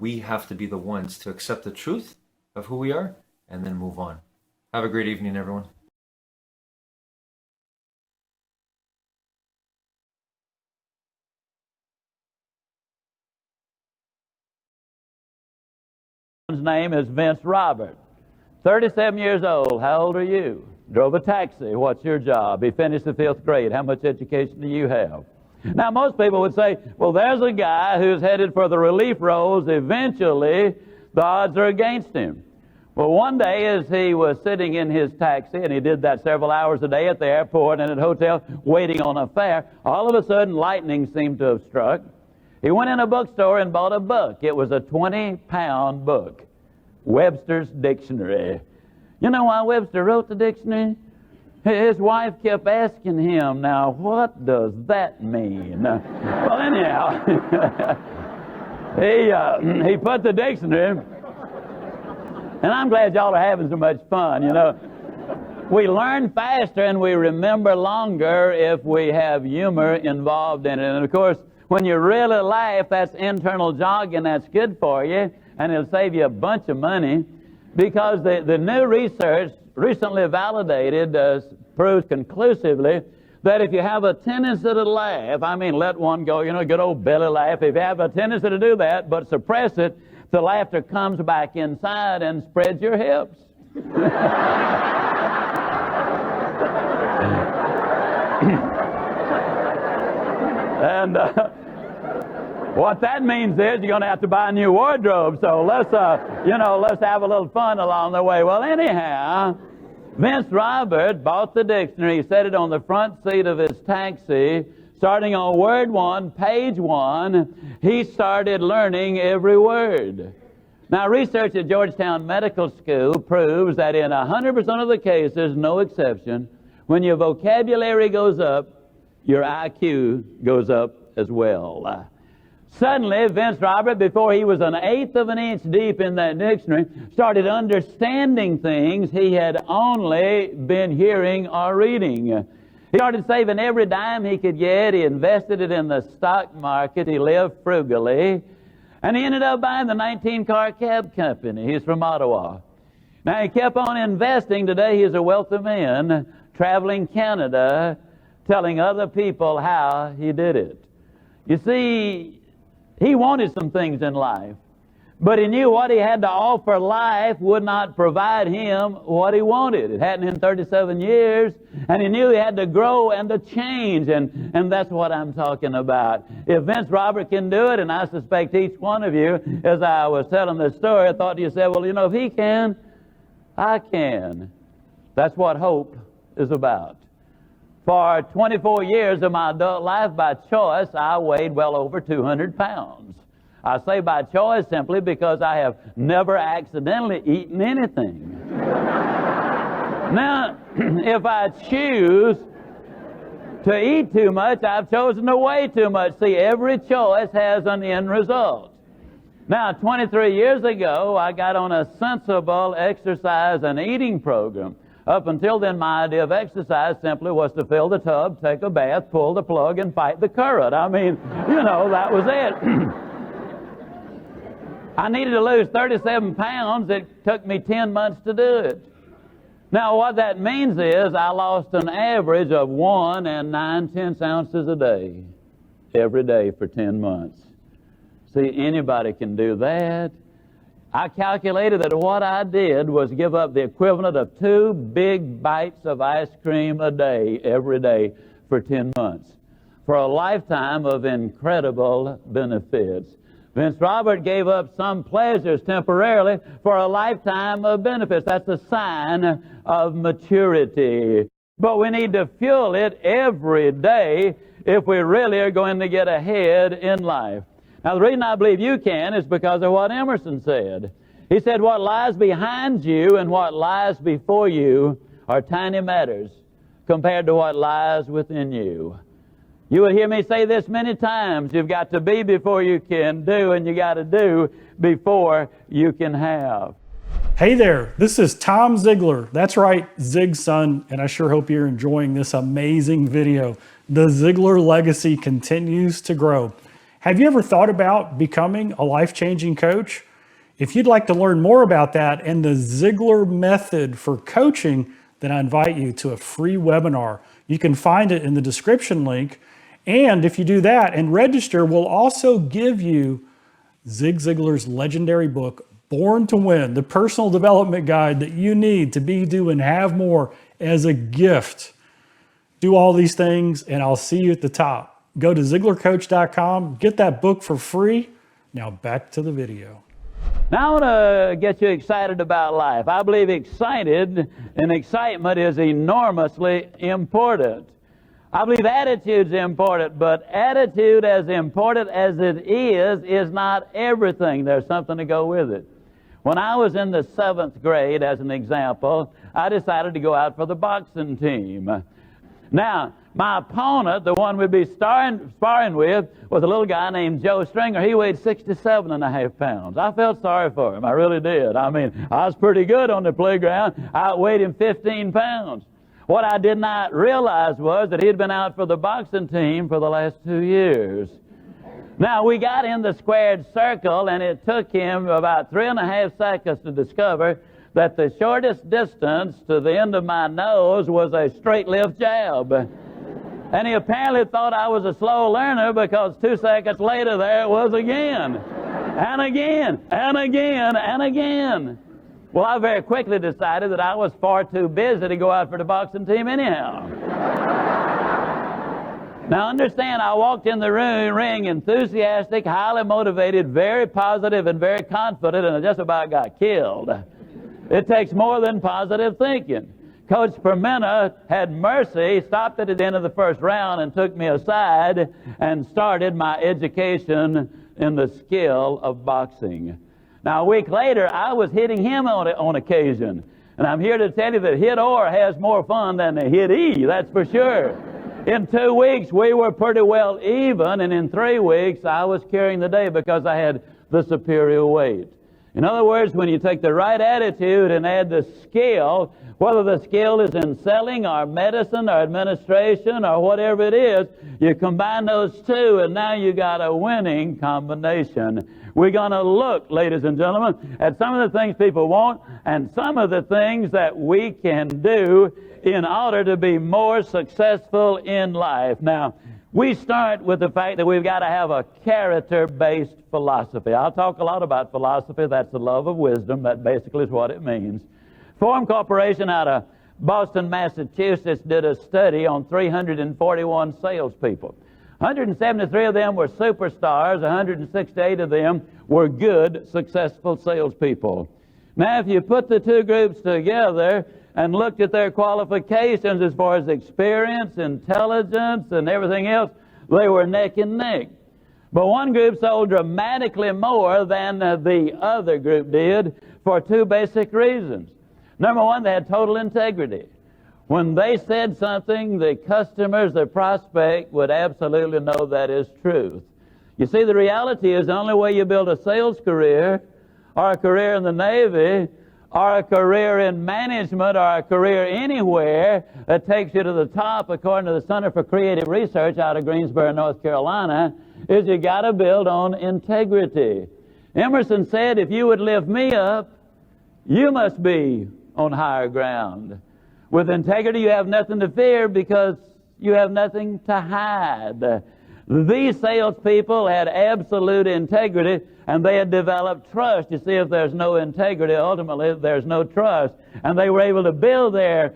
we have to be the ones to accept the truth of who we are and then move on. Have a great evening, everyone. His name is Vince Robert. 37 years old. How old are you? Drove a taxi. What's your job? He finished the 5th grade. How much education do you have? Now, most people would say, well, there's a guy who's headed for the relief roles. Eventually, the odds are against him. Well, one day as he was sitting in his taxi, and he did that several hours a day at the airport and at hotels waiting on a fare, all of a sudden lightning seemed to have struck. He went in a bookstore and bought a book. It was a 20-pound book, Webster's Dictionary. You know why Webster wrote the dictionary? His wife kept asking him, now, what does that mean? Well, anyhow, he put the dictionary, and I'm glad y'all are having so much fun, you know. We learn faster and we remember longer if we have humor involved in it. And, of course, when you really laugh, that's internal jogging, that's good for you, and it'll save you a bunch of money, because the new research recently validated proves conclusively that if you have a tendency to laugh, I mean, let one go, you know, good old belly laugh. If you have a tendency to do that, but suppress it, the laughter comes back inside and spreads your hips. And what that means is you're going to have to buy a new wardrobe. So let's have a little fun along the way. Well, anyhow, Vince Robert bought the dictionary. He set it on the front seat of his taxi. Starting on word 1, page 1, he started learning every word. Now, research at Georgetown Medical School proves that in 100% of the cases, no exception, when your vocabulary goes up, your IQ goes up as well. Suddenly, Vince Robert, before he was an eighth of an inch deep in that dictionary, started understanding things he had only been hearing or reading. He started saving every dime he could get. He invested it in the stock market. He lived frugally. And he ended up buying the 19-car cab company. He's from Ottawa. Now, he kept on investing. Today, he's a wealthy man, traveling Canada, telling other people how he did it. You see, he wanted some things in life, but he knew what he had to offer life would not provide him what he wanted. It hadn't in 37 years, and he knew he had to grow and to change, and that's what I'm talking about. If Vince Robert can do it, and I suspect each one of you, as I was telling this story, I thought to yourself, well, you know, if he can, I can. That's what hope is about. For 24 years of my adult life, by choice, I weighed well over 200 pounds. I say by choice simply because I have never accidentally eaten anything. Now, if I choose to eat too much, I've chosen to weigh too much. See, every choice has an end result. Now, 23 years ago, I got on a sensible exercise and eating program. Up until then, my idea of exercise simply was to fill the tub, take a bath, pull the plug, and fight the current. I mean, that was it. I needed to lose 37 pounds. It took me 10 months to do it. Now, what that means is I lost an average of 1 9/10 ounces a day, every day for 10 months. See, anybody can do that. I calculated that what I did was give up the equivalent of 2 big bites of ice cream a day, every day, for 10 months, for a lifetime of incredible benefits. Vince Robert gave up some pleasures temporarily for a lifetime of benefits. That's a sign of maturity. But we need to fuel it every day if we really are going to get ahead in life. Now, the reason I believe you can is because of what Emerson said. He said, what lies behind you and what lies before you are tiny matters compared to what lies within you. You will hear me say this many times. You've got to be before you can do, and you got to do before you can have. Hey there, this is Tom Ziglar. That's right, Zig's son, and I sure hope you're enjoying this amazing video. The Ziglar legacy continues to grow. Have you ever thought about becoming a life-changing coach? If you'd like to learn more about that and the Ziglar method for coaching, then I invite you to a free webinar. You can find it in the description link. And if you do that and register, we'll also give you Zig Ziglar's legendary book, Born to Win, the personal development guide that you need to be, do, and have more as a gift. Do all these things, and I'll see you at the top. Go to ZiglarCoach.com, get that book for free. Now back to the video. Now I want to get you excited about life. I believe excitement is enormously important. I believe attitude's important, but attitude, as important as it is not everything. There's something to go with it. When I was in the 7th grade, as an example, I decided to go out for the boxing team. Now, my opponent, the one we'd be sparring with, was a little guy named Joe Stringer. He weighed 67.5 pounds. I felt sorry for him. I really did. I mean, I was pretty good on the playground. I outweighed him 15 pounds. What I did not realize was that he had been out for the boxing team for the last 2 years. Now, we got in the squared circle, and it took him about 3.5 seconds to discover that the shortest distance to the end of my nose was a straight lift jab. And he apparently thought I was a slow learner, because 2 seconds later there it was again. And again, and again, and again. Well, I very quickly decided that I was far too busy to go out for the boxing team anyhow. Now understand, I walked in the ring enthusiastic, highly motivated, very positive, and very confident, and I just about got killed. It takes more than positive thinking. Coach Permena had mercy, stopped it at the end of the first round, and took me aside and started my education in the skill of boxing. Now, a week later, I was hitting him on occasion. And I'm here to tell you that hit-or has more fun than the hit-e, that's for sure. In 2 weeks, we were pretty well even, and in 3 weeks, I was carrying the day because I had the superior weight. In other words, when you take the right attitude and add the skill, whether the skill is in selling or medicine or administration or whatever it is, you combine those two, and now you got a winning combination. We're going to look, ladies and gentlemen, at some of the things people want and some of the things that we can do in order to be more successful in life. Now, we start with the fact that we've got to have a character-based philosophy. I'll talk a lot about philosophy. That's the love of wisdom. That basically is what it means. Forum Corporation out of Boston, Massachusetts did a study on 341 salespeople. 173 of them were superstars. 168 of them were good, successful salespeople. Now, if you put the two groups together and looked at their qualifications as far as experience, intelligence, and everything else, they were neck and neck. But one group sold dramatically more than the other group did for 2 basic reasons. Number one, they had total integrity. When they said something, the customers, the prospect, would absolutely know that is truth. You see, the reality is the only way you build a sales career or a career in the Navy or a career in management or a career anywhere that takes you to the top, according to the Center for Creative Research out of Greensboro, North Carolina, is you got to build on integrity. Emerson said, if you would lift me up, you must be on higher ground. With integrity, you have nothing to fear because you have nothing to hide. These salespeople had absolute integrity, and they had developed trust. You see, if there's no integrity, ultimately there's no trust. And they were able to build their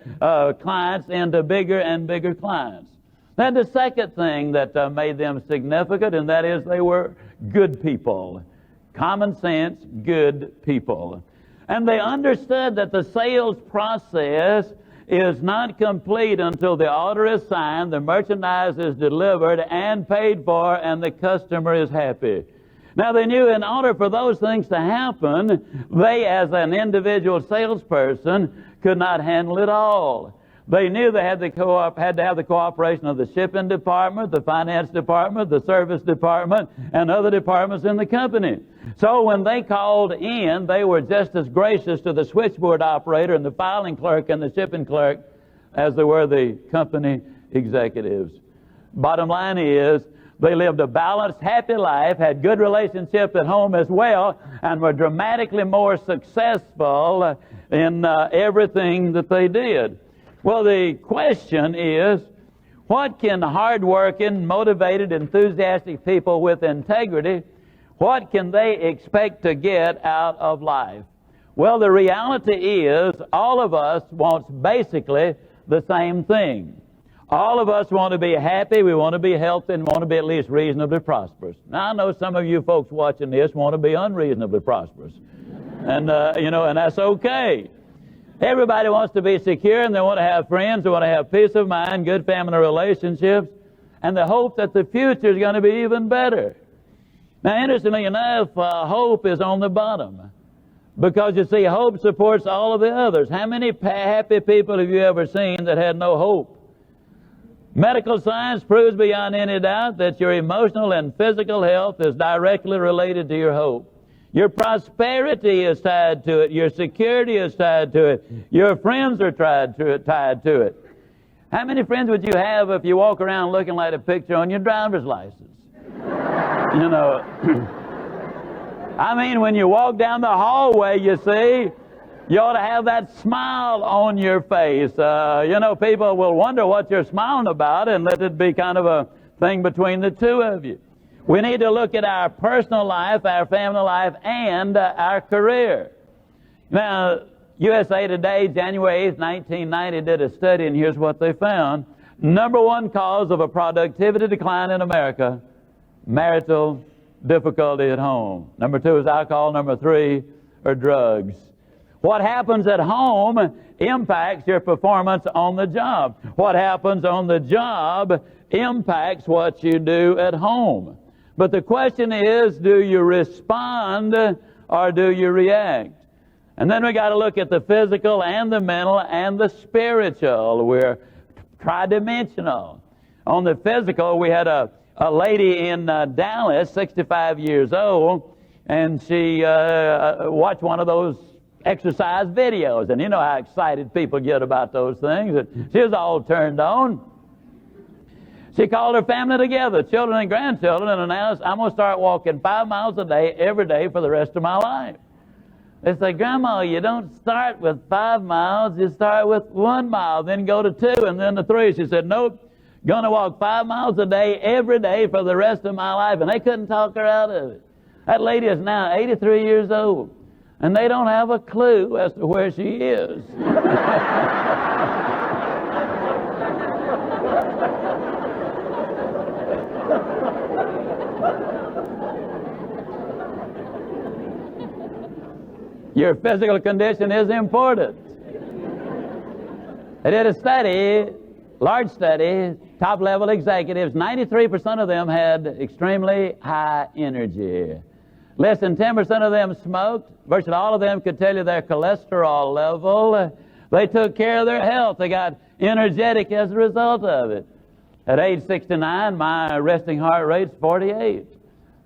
clients into bigger and bigger clients. Then the second thing that made them significant, and that is they were good people. Common sense, good people. And they understood that the sales process is not complete until the order is signed, the merchandise is delivered and paid for, and the customer is happy. Now, they knew in order for those things to happen, they, as an individual salesperson, could not handle it all. They knew they had to have the cooperation of the shipping department, the finance department, the service department, and other departments in the company. So when they called in, they were just as gracious to the switchboard operator and the filing clerk and the shipping clerk as they were the company executives. Bottom line is, they lived a balanced, happy life, had good relationships at home as well, and were dramatically more successful in everything that they did. Well, the question is, what can hard-working, motivated, enthusiastic people with integrity, what can they expect to get out of life? Well, the reality is all of us want basically the same thing. All of us want to be happy, we want to be healthy, and want to be at least reasonably prosperous. Now, I know some of you folks watching this want to be unreasonably prosperous. And, and that's okay. Everybody wants to be secure, and they want to have friends, they want to have peace of mind, good family relationships, and the hope that the future is going to be even better. Now, interestingly enough, hope is on the bottom. Because, you see, hope supports all of the others. How many happy people have you ever seen that had no hope? Medical science proves beyond any doubt that your emotional and physical health is directly related to your hope. Your prosperity is tied to it. Your security is tied to it. Your friends are tied to it. How many friends would you have if you walk around looking like a picture on your driver's license? You know, I mean, when you walk down the hallway, you see, you ought to have that smile on your face. People will wonder what you're smiling about, and let it be kind of a thing between the two of you. We need to look at our personal life, our family life, and our career. Now, USA Today, January 8th, 1990, did a study, and here's what they found. Number one cause of a productivity decline in America, marital difficulty at home. Number two is alcohol. Number three are drugs. What happens at home impacts your performance on the job. What happens on the job impacts what you do at home. But the question is, do you respond or do you react? And then we got to look at the physical and the mental and the spiritual. We're tridimensional. On the physical, we had a lady in Dallas, 65 years old, and she watched one of those exercise videos. And you know how excited people get about those things. And she was all turned on. She called her family together, children and grandchildren, and announced, I'm going to start walking 5 miles a day, every day for the rest of my life. They said, Grandma, you don't start with 5 miles, you start with 1 mile, then go to 2, and then to 3. She said, nope, going to walk 5 miles a day, every day for the rest of my life. And they couldn't talk her out of it. That lady is now 83 years old, and they don't have a clue as to where she is. Your physical condition is important. They did a study, large study, top-level executives, 93% of them had extremely high energy. Less than 10% of them smoked. Virtually all of them could tell you their cholesterol level. They took care of their health. They got energetic as a result of it. At age 69, my resting heart rate's 48.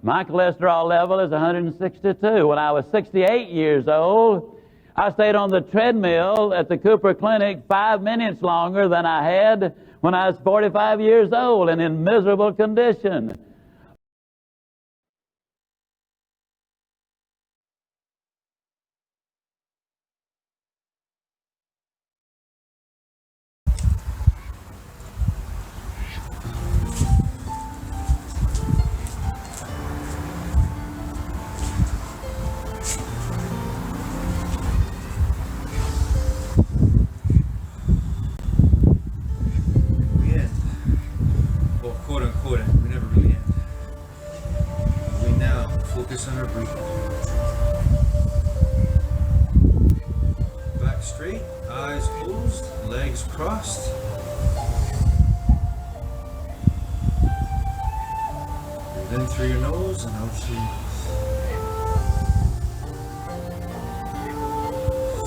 My cholesterol level is 162. When I was 68 years old, I stayed on the treadmill at the Cooper Clinic 5 minutes longer than I had when I was 45 years old and in miserable condition. Quote unquote, we never really end. We now focus on our breathing. Back straight, eyes closed, legs crossed. Breathe in through your nose and out through your mouth.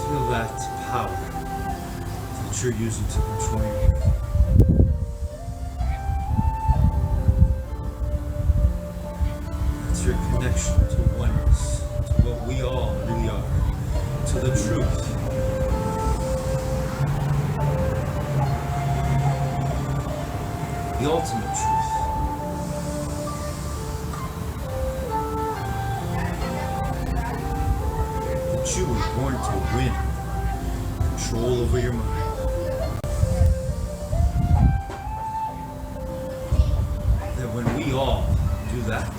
Feel that power that you're using to control your breathing. Your connection to oneness, to what we all really are, to the truth. The ultimate truth. That you were born to win control over your mind. That when we all do that,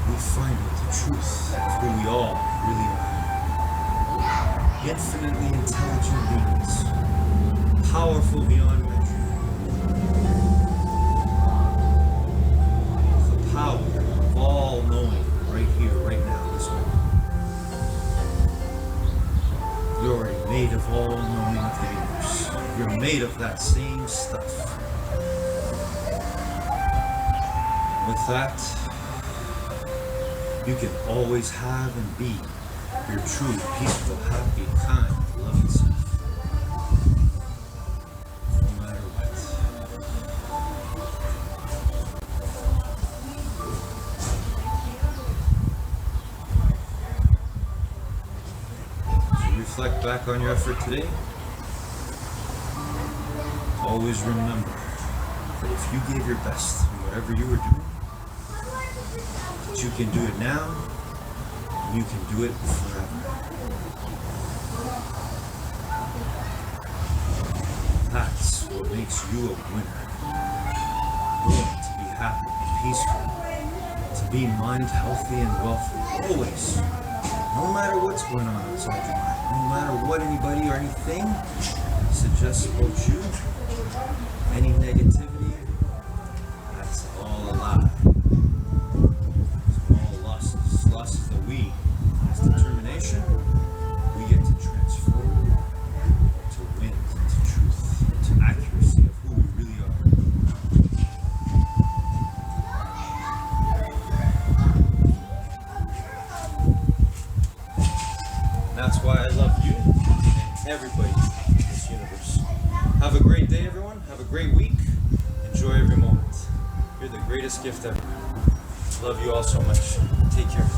we find out the truth of who we all really are. Infinitely intelligent beings, powerful beyond measure. The power of all knowing right here, right now, this moment. You're already made of all knowing of the universe. You're made of that same stuff. With that, you can always have and be your true, peaceful, happy, kind, loving self. No matter what. As you reflect back on your effort today, always remember that if you gave your best in whatever you were doing, you can do it now, and you can do it forever. That's what makes you a winner. Born to be happy and peaceful, to be mind healthy and wealthy, always. No matter what's going on outside your mind, no matter what anybody or anything suggests about you, any negativity, that's all a lie. Losses that we, as determination, we get to transform to wind, to truth, to accuracy of who we really are. And that's why I love you and everybody in this universe. Have a great day, everyone. Have a great week. Enjoy every moment. You're the greatest gift ever. Love you all so much. Take care.